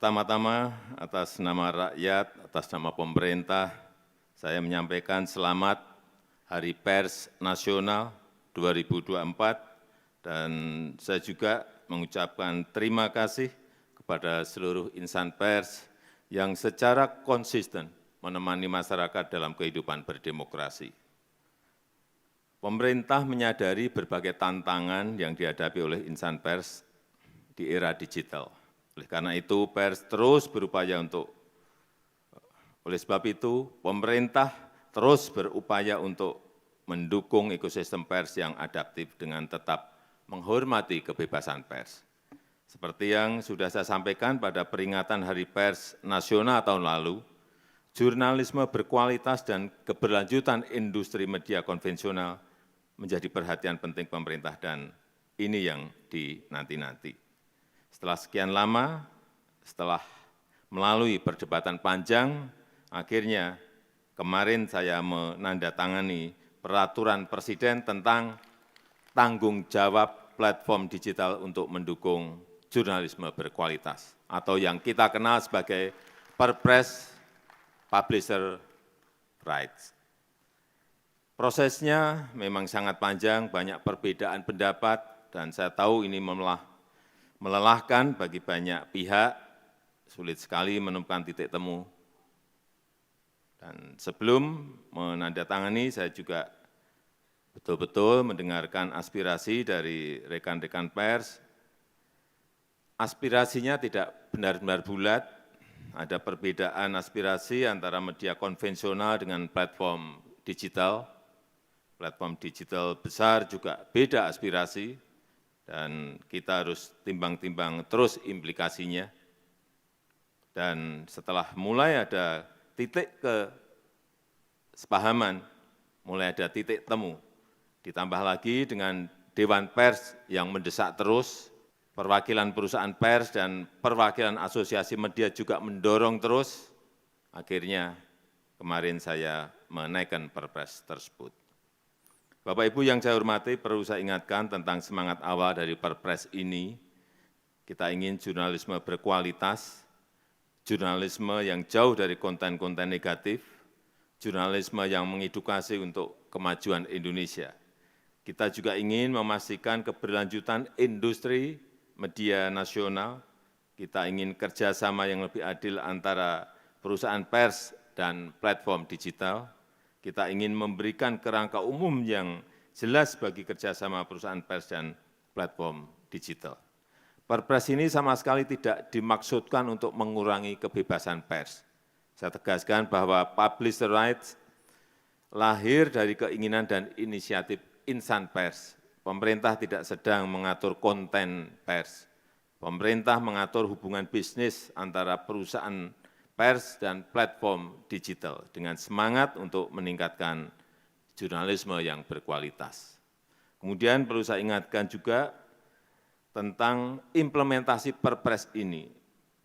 Pertama-tama, atas nama rakyat, atas nama pemerintah, saya menyampaikan selamat Hari Pers Nasional 2024 dan saya juga mengucapkan terima kasih kepada seluruh insan pers yang secara konsisten menemani masyarakat dalam kehidupan berdemokrasi. Pemerintah menyadari berbagai tantangan yang dihadapi oleh insan pers di era digital. Oleh karena itu, pers terus berupaya oleh sebab itu, pemerintah terus berupaya untuk mendukung ekosistem pers yang adaptif dengan tetap menghormati kebebasan pers. Seperti yang sudah saya sampaikan pada peringatan Hari Pers Nasional tahun lalu, jurnalisme berkualitas dan keberlanjutan industri media konvensional menjadi perhatian penting pemerintah dan ini yang dinanti-nanti. Setelah sekian lama, setelah melalui perdebatan panjang, akhirnya kemarin saya menandatangani peraturan Presiden tentang tanggung jawab platform digital untuk mendukung jurnalisme berkualitas atau yang kita kenal sebagai Perpres Publisher Rights. Prosesnya memang sangat panjang, banyak perbedaan pendapat, dan saya tahu ini melelahkan bagi banyak pihak, sulit sekali menemukan titik temu. Dan sebelum menandatangani, saya juga betul-betul mendengarkan aspirasi dari rekan-rekan pers. Aspirasinya tidak benar-benar bulat, ada perbedaan aspirasi antara media konvensional dengan platform digital. Platform digital besar juga beda aspirasi, dan kita harus timbang-timbang terus implikasinya. Dan setelah mulai ada titik kesepahaman, mulai ada titik temu, ditambah lagi dengan Dewan Pers yang mendesak terus, perwakilan perusahaan pers dan perwakilan asosiasi media juga mendorong terus, akhirnya kemarin saya menaikkan Perpres tersebut. Bapak Ibu yang saya hormati, perlu saya ingatkan tentang semangat awal dari Perpres ini. Kita ingin jurnalisme berkualitas, jurnalisme yang jauh dari konten-konten negatif, jurnalisme yang mengedukasi untuk kemajuan Indonesia. Kita juga ingin memastikan keberlanjutan industri media nasional, kita ingin kerjasama yang lebih adil antara perusahaan pers dan platform digital, kita ingin memberikan kerangka umum yang jelas bagi kerjasama perusahaan pers dan platform digital. Perpres ini sama sekali tidak dimaksudkan untuk mengurangi kebebasan pers. Saya tegaskan bahwa publisher rights lahir dari keinginan dan inisiatif insan pers. Pemerintah tidak sedang mengatur konten pers. Pemerintah mengatur hubungan bisnis antara perusahaan pers dan platform digital dengan semangat untuk meningkatkan jurnalisme yang berkualitas. Kemudian perlu saya ingatkan juga tentang implementasi Perpres ini.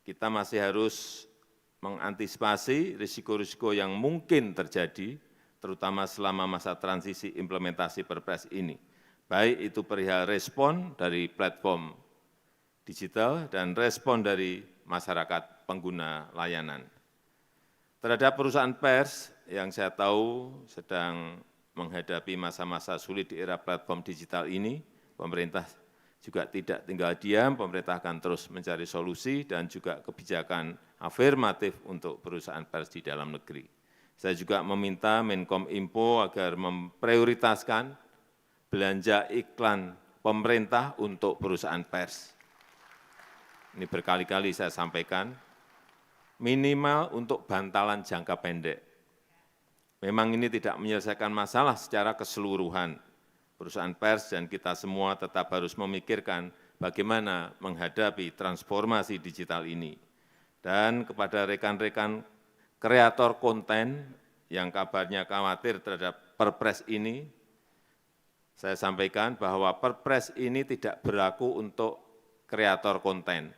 Kita masih harus mengantisipasi risiko-risiko yang mungkin terjadi, terutama selama masa transisi implementasi Perpres ini. Baik itu perihal respon dari platform digital dan respon dari masyarakat pengguna layanan. Terhadap perusahaan pers yang saya tahu sedang menghadapi masa-masa sulit di era platform digital ini, pemerintah juga tidak tinggal diam, pemerintah akan terus mencari solusi dan juga kebijakan afirmatif untuk perusahaan pers di dalam negeri. Saya juga meminta Menkominfo agar memprioritaskan belanja iklan pemerintah untuk perusahaan pers. Ini berkali-kali saya sampaikan, minimal untuk bantalan jangka pendek. Memang ini tidak menyelesaikan masalah secara keseluruhan. Perusahaan pers dan kita semua tetap harus memikirkan bagaimana menghadapi transformasi digital ini. Dan kepada rekan-rekan kreator konten yang kabarnya khawatir terhadap Perpres ini, saya sampaikan bahwa Perpres ini tidak berlaku untuk kreator konten.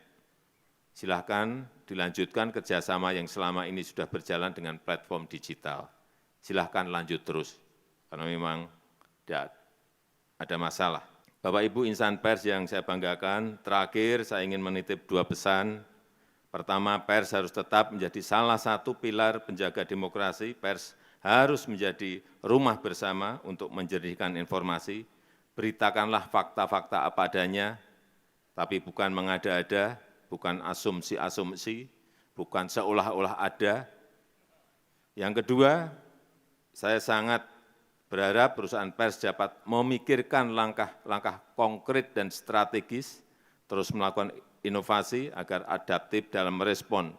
Silahkan dilanjutkan kerjasama yang selama ini sudah berjalan dengan platform digital. Silahkan lanjut terus, karena memang tidak ada masalah. Bapak Ibu insan pers yang saya banggakan, terakhir saya ingin menitip dua pesan Pertama, pers harus tetap menjadi salah satu pilar penjaga demokrasi. Pers harus menjadi rumah bersama untuk menjernihkan informasi. Beritakanlah fakta-fakta apa adanya, tapi bukan mengada-ada, bukan asumsi-asumsi, bukan seolah-olah ada. Yang kedua, saya sangat berharap perusahaan pers dapat memikirkan langkah-langkah konkret dan strategis, terus melakukan inovasi agar adaptif dalam merespon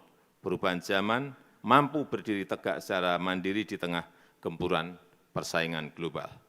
perubahan zaman, mampu berdiri tegak secara mandiri di tengah gempuran persaingan global.